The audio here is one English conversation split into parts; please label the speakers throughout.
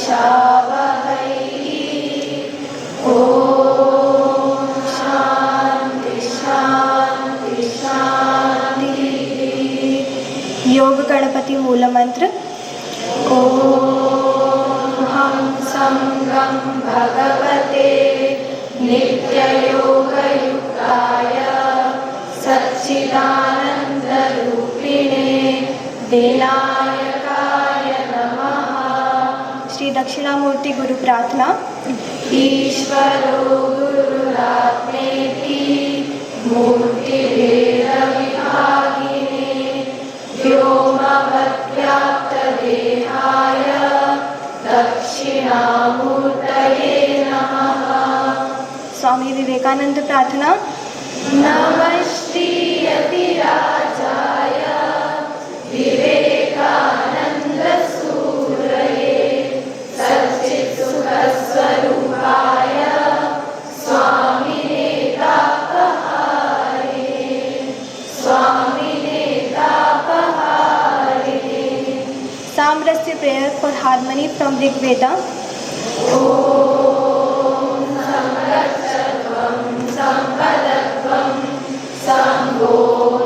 Speaker 1: विद्विषावहै। ॐ शान्ति शान्ति शान्ति। योग गणपति मूल मंत्र। ओम संगं भगवते नित्ययोगयुक्ताय सच्चिदानंदरूपिणे विनायकाय नमः। श्री दक्षिणामूर्ति गुरु प्रार्थना। ईश्वरो गुरुरात्मेति मूर्तिभेदविभागिने व्योमवद्व्याप्तदेहाय दक्षिणामूर्तये नमः। स्वामी विवेकानंद प्रार्थना। नमस्ते यतिराजाय Vivekananda सूरये सच्चित्सुखस्वरूपाय स्वामिने तापहारिणे स्वामिने तापहारिणे। सामरस्य prayer for harmony from Rig Veda. ओम संगच्छध्वं संपदध्वं संगो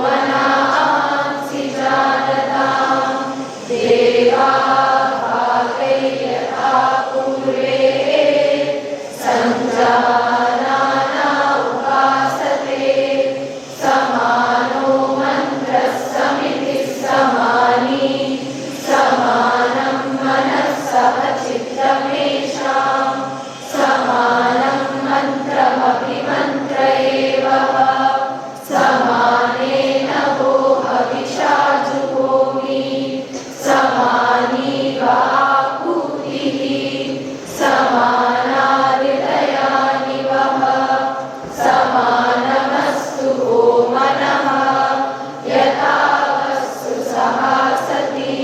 Speaker 1: मनांसि जानतां देवा भागै यथा पूर्वे संजानाना उपासते समानो मन्त्रस्समिति समानी समानं मनस्सह चित्तमेषां समानं मन्त्रमभिमन्त्र एव समानेन वो हविषा जुहोमि समानी वाकुतिः समानादितयानि वः समानमस्तु वो मनः यथा वस्तु सहासति।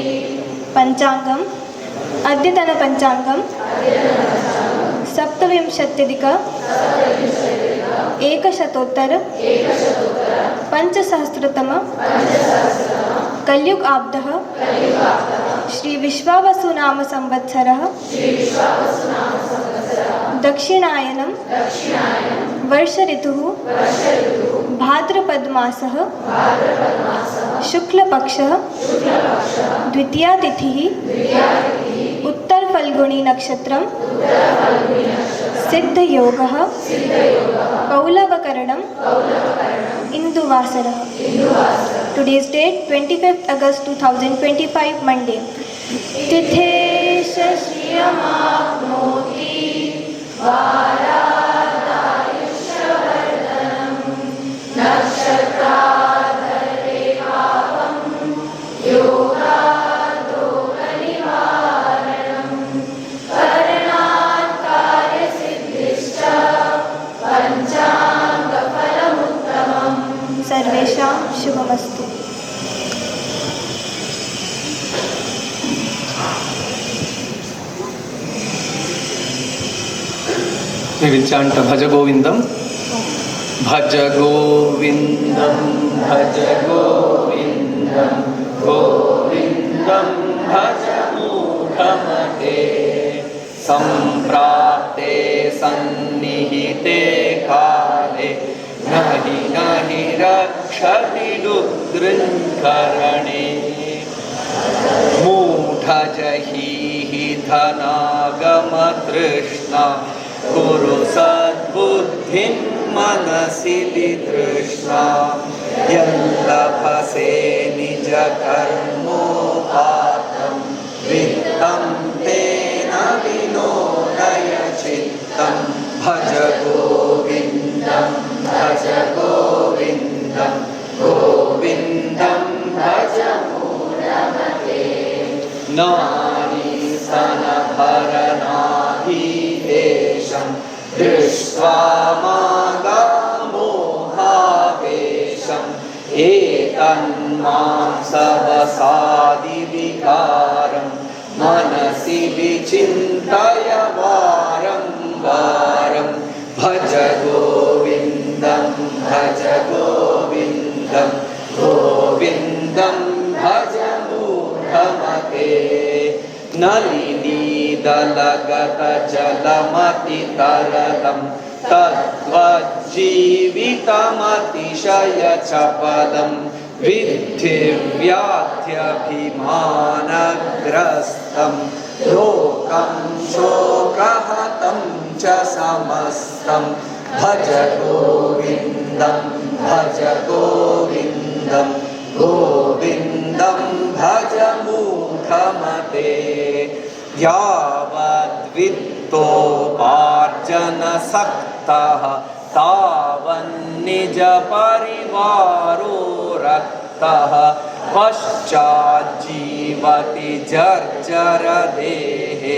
Speaker 1: पंचांगम। अद्यतन पंचांगम सप्तविंशत्यधिक एकशतोत्तर पंचसहस्रतम कलयुग आब्दः श्री विश्वावसु नाम संवत्सरः दक्षिणायनं वर्ष ऋतुः भाद्रपद मासः शुक्लपक्षः द्वितीया तिथिः उत्तर फल्गुनी नक्षत्रं सिद्ध योगः पौलवकरणं इंदुवासरः। Today's date 25th August 2025 Monday. तिथेश श्रियमाप्नोति वारादायुष्यवर्धनं नक्षत्राधरे पापं योगादोगनिवारणं करणात् कार्यसिद्धिश्च पञ्चाङ्गफलमुत्तमम्। सर्वेषां शुभमस्तु।
Speaker 2: We will chant Bhaj Govindam. Bhaj Govindam, Bhaj Govindam, Govindam Bhaj Mukhamate Samprapte Sannihite Kale Nahi Nahi Rakshati Dugrinkarane Mudha Jahihi Dhanagama Trishna Guru Sadbuddhin Manasi Vidrishna Yallabhase Nija Karmopatam Vittam Tena Vinodaya Chittam Bhaja Govindam Bhaja Govindam Govindam Bhaja Mudamate Nani Sanabharanahi Desham Drishtva Magamohavesham Etan Mam Savasadi Vikaram Manasi Vichintaya Varam Varam Bhaja Govindam Bhaja Govindam Govindam Bhaja Mudhamate Nalini दलगत जलमतितरलं तद्वज्जीवितमतिशयचपलं विद्धि व्याध्यभिमानग्रस्तं लोकं शोकहतं च समस्तं भज गोविन्दं गोविन्दं भज मूढमते यावद्वित्तोपार्जनसक्तः तावन्निजपरिवारो रक्तः पश्चाज्जीवति जर्जरदेहे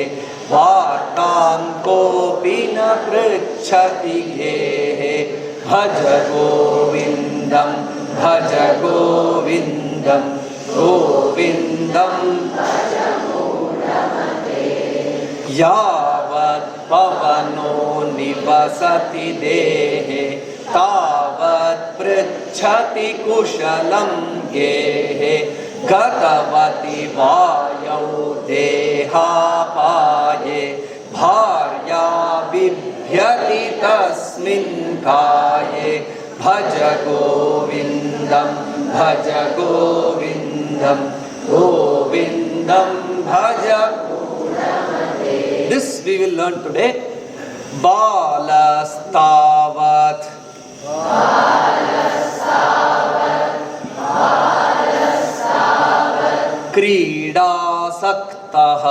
Speaker 2: वार्तां कोऽपि न पृच्छति गेहे भज गोविन्दं भज मूढमते यावत् पवनो निवसति देहे तावत् पृच्छति कुशलं गेहे गतवति वायौ देहापाये भार्या बिभ्यति तस्मिन् काये भज गोविन्दं भज. This we will learn today. Balastavat क्रीडासक्तः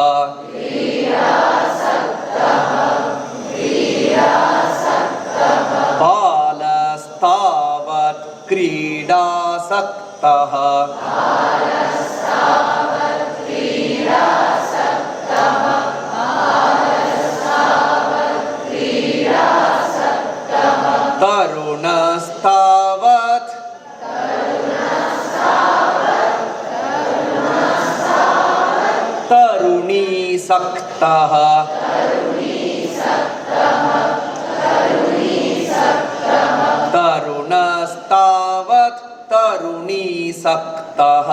Speaker 2: बालस्तावत् क्रीडासक्तः तरुणस्तावत् तरुणीसक्तः तरुणस्तावत् तरुणीसक्तः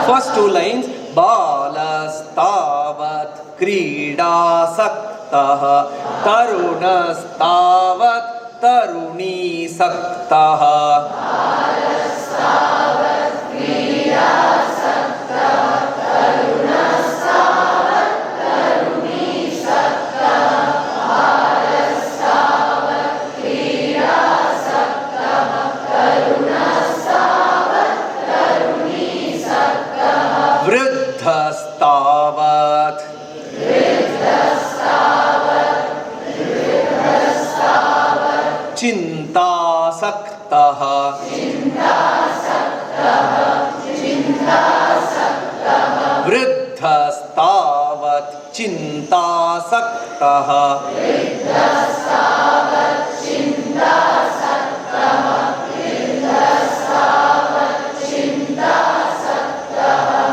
Speaker 2: First two lines बालस्तावत् क्रीडासक्तः तरुणस्तावत् तरुणीसक्तः वृद्धस्तावत् चिन्तासक्तः वृद्धस्तावत् चिन्तासक्तः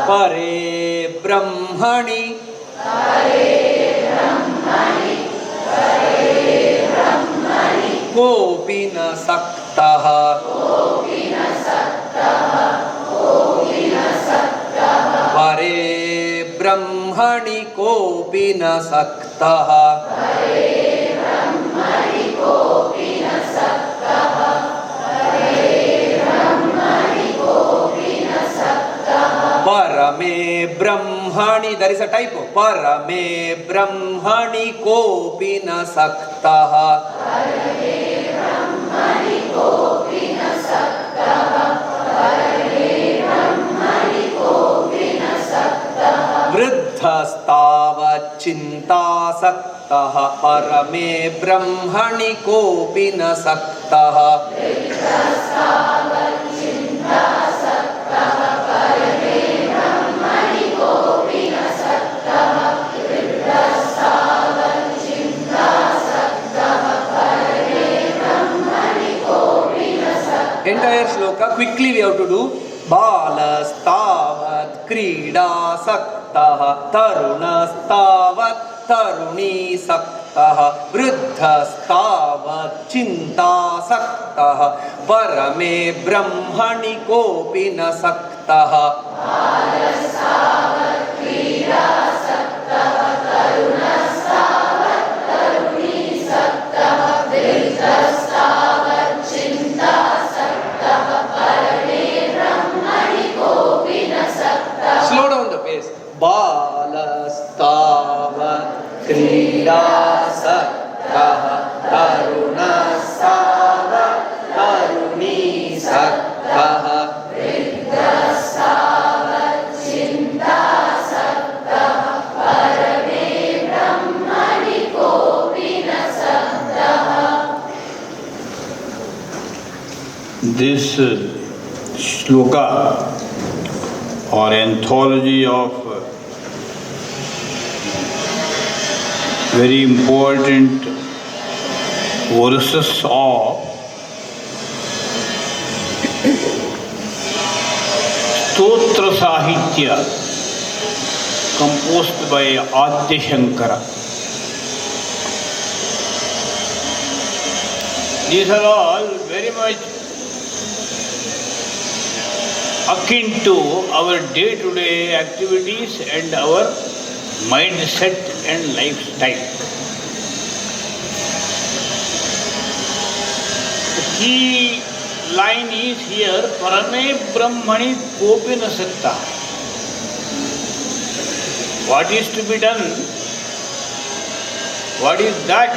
Speaker 2: परे ब्रह्मणि कोऽपि न सक्तः परे ब्रह्मणि कोऽपि न सक्तः परमे ब्रह्मणि there is a typo परमे ब्रह्मणि कोऽपि न सक्तः वृद्धस्तावत् चिन्तासक्तः परमे ब्रह्मणि कोऽपि न सक्तः Entire shloka quickly we have to do. बालस्तावत् क्रीडासक्तः तरुणस्तावत् तरुणीसक्तः चिन्तासक्तः वृद्धस्तावत् चिन्तासक्तः परमे ब्रह्मणि कोऽपि न सक्तः Slow down the pace. Balastavat क्रीडासक्तः तरुणस्तावत् तरुणीसक्तः
Speaker 3: This shloka or anthology of very important verses of Stotra Sahitya composed by Adya Shankara. These are all very much akin to our day-to-day activities and our mindset and lifestyle. The key line is here, Parame Brahmani Kopi na Sakta. What is to be done? What is that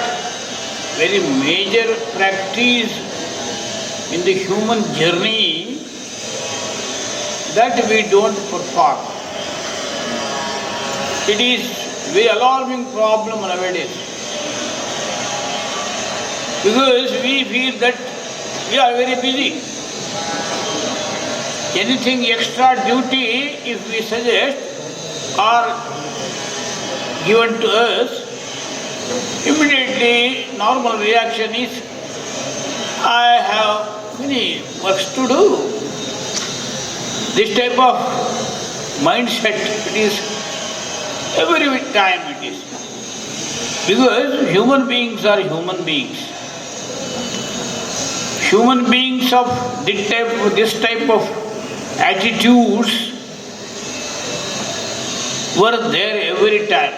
Speaker 3: very major practice in the human journey that we don't perform? It is a very alarming problem nowadays. Because we feel that we are very busy. Anything extra duty, if we suggest, are given to us, immediately normal reaction is, I have many works to do. This type of mindset, it is every time it is. Because human beings are human beings. Human beings of this type of attitudes were there every time.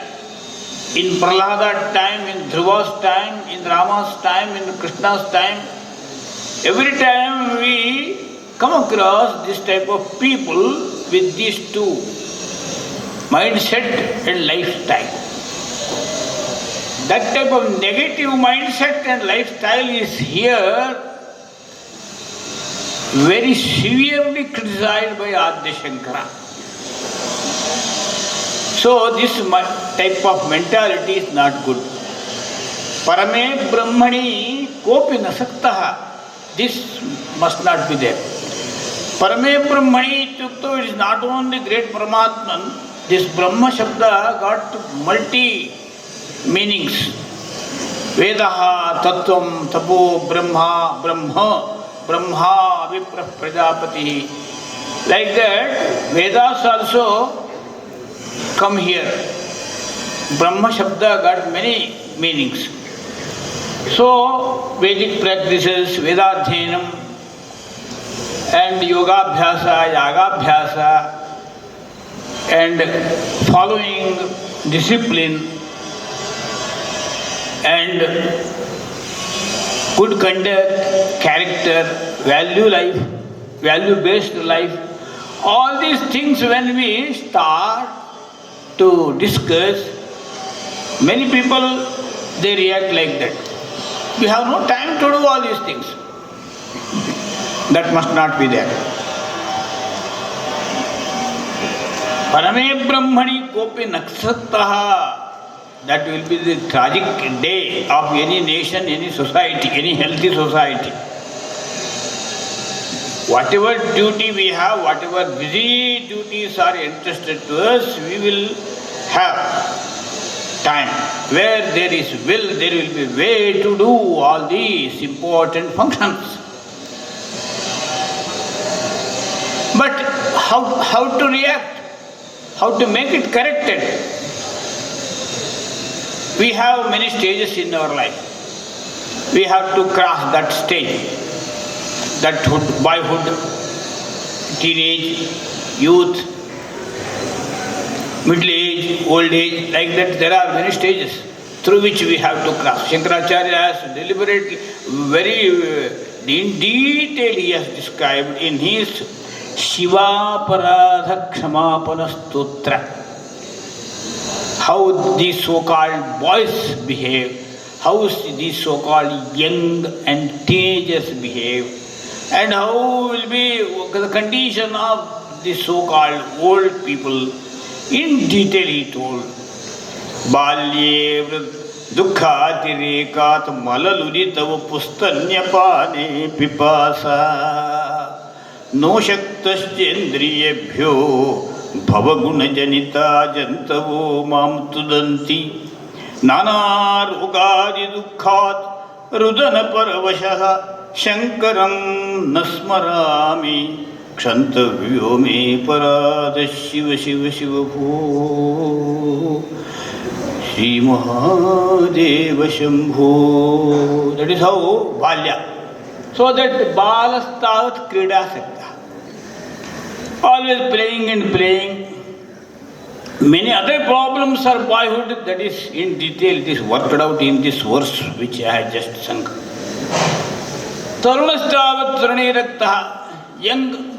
Speaker 3: In Prahlada's time, in Dhruva's time, in Rama's time, in Krishna's time, every time we come across this type of people with these two, mindset and lifestyle. That type of negative mindset and lifestyle is here very severely criticized by Adya Shankara. So this type of mentality is not good. Parame Brahmani Kopi na Saktaha. This must not be there. Parame Brahmani Tukto, it is not only great Paramatman. This Brahma Shabda got multi meanings. Vedaha, Tattvam, Tapo, Brahma, Brahma, Vipra Prajapati. Like that, Vedas also come here. Brahma Shabda got many meanings. So, Vedic practices, Vedadhyanam, and Yogabhyasa, Yagabhyasa, and following discipline and good conduct, character, value-based life, all these things when we start to discuss, many people, they react like that. We have no time to do all these things. That must not be there. Parame Brahmani Kopi Naksataha. That will be the tragic day of any nation, any society, any healthy society. Whatever duty we have, whatever busy duties are entrusted to us, we will have time. Where there is will, there will be way to do all these important functions. But how to react? How to make it corrected? We have many stages in our life. We have to cross that stage, that boyhood, teenage, youth, middle age, old age, like that. There are many stages through which we have to cross. Shankaracharya has deliberately, very in detail, he has described in his Shivaparadha Kshamapana Stotra how these so-called boys behave, how these so-called young and teenagers behave, and how will be the condition of the so-called old people. In detail he told. Balye dukkhaatirekat malaluritav pustanyapane pipasa no shaktaschendriyebhyo bhavagunajanita jantavo mam tudanti nana rogadi dukkhat rudana paravashaha shankaram nasmarami Kshantavyo me parada Shiva Shiva Shiva Bho Shri Mahadeva Shambho. That is how Balya. So that Balastavat Krida Sakta. Always playing and playing. Many other problems are boyhood, that is in detail, it is worked out in this verse which I had just sung. Tarunastavat Taraniraktaha. Young.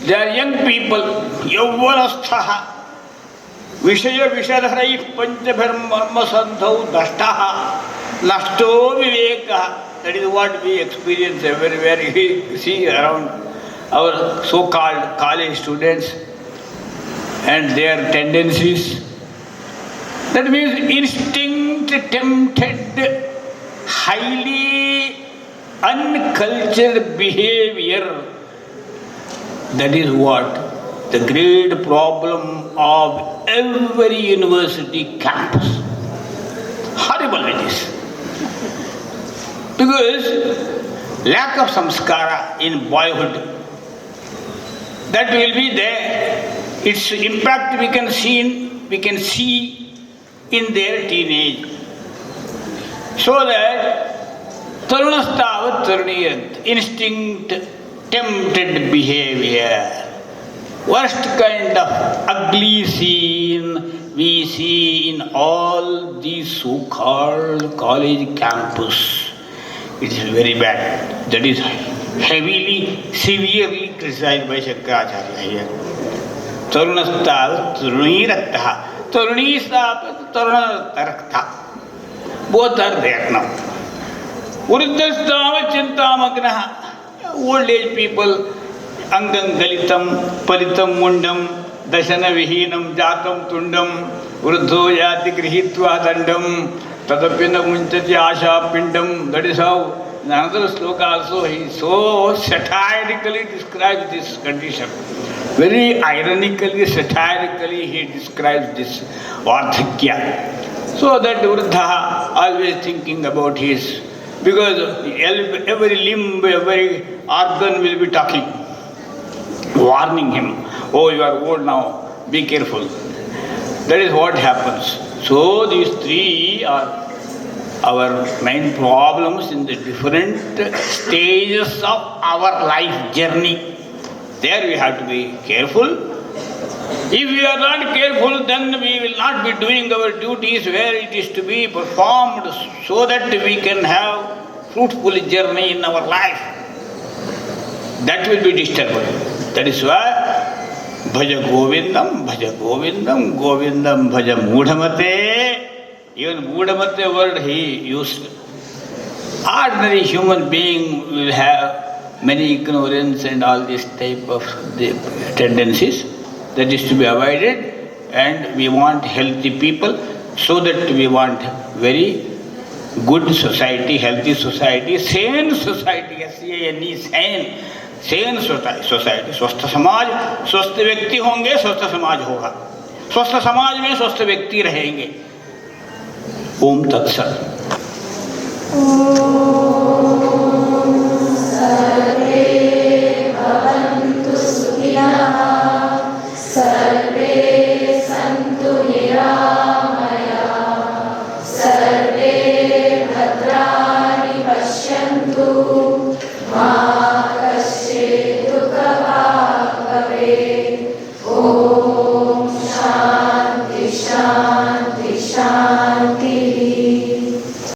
Speaker 3: They are young people, Yauvanasthaha, Vishaya Vishadharai Panchabharma Sandhau Dashtaha, Nashto Vivekaha. That is what we experience everywhere. We see around our so-called college students and their tendencies. That means instinct tempted, highly uncultured behavior. That is what the great problem of every university campus. Horrible it is. Because lack of samskara in boyhood, that will be there. Its impact we can see in their teenage. So that tarunastavat taruniyat, instinct tempted behavior, worst kind of ugly scene we see in all these so-called college campus. It is very bad. That is heavily, severely criticized by Shankaracharya here. Tarunastav Tarunirattaha. Tarunistav Tarunatarakta. Both are there now. Uruddhastav Chintamagnaha. Old age people, Angam Galitam, Palitam Mundam, Dashana Vihinam, Jatam Tundam, Vruddho Yati Grihitva Dandam, Tadapina Munchati Asha Pindam. That is how in another sloka also he so satirically describes this condition. Very ironically, satirically he describes this Vardhakya. So that Vruddha always thinking about his, because every limb, every organ will be talking, warning him, oh, you are old now, be careful. That is what happens. So these three are our main problems in the different stages of our life journey. There we have to be careful. If we are not careful, then we will not be doing our duties where it is to be performed, so that we can have fruitful journey in our life. That will be disturbed. That is why Bhaja Govindam, Govindam Bhaja Mudhamate. Even Mudhamate word he used. Ordinary human being will have many ignorance and all this type of the tendencies. That is to be avoided, and we want healthy people, so that we want very good society, healthy society, sane society, S-A-N-E, sane society. स्वस्थ समाज, स्वस्थ व्यक्ति होंगे, स्वस्थ समाज होगा. स्वस्थ समाज में स्वस्थ व्यक्ति रहेंगे. ओम तत्सत.
Speaker 1: सर्वे भवन्तु सुखिनः, सर्वे सन्तु निरामयाः,
Speaker 4: शांति शांति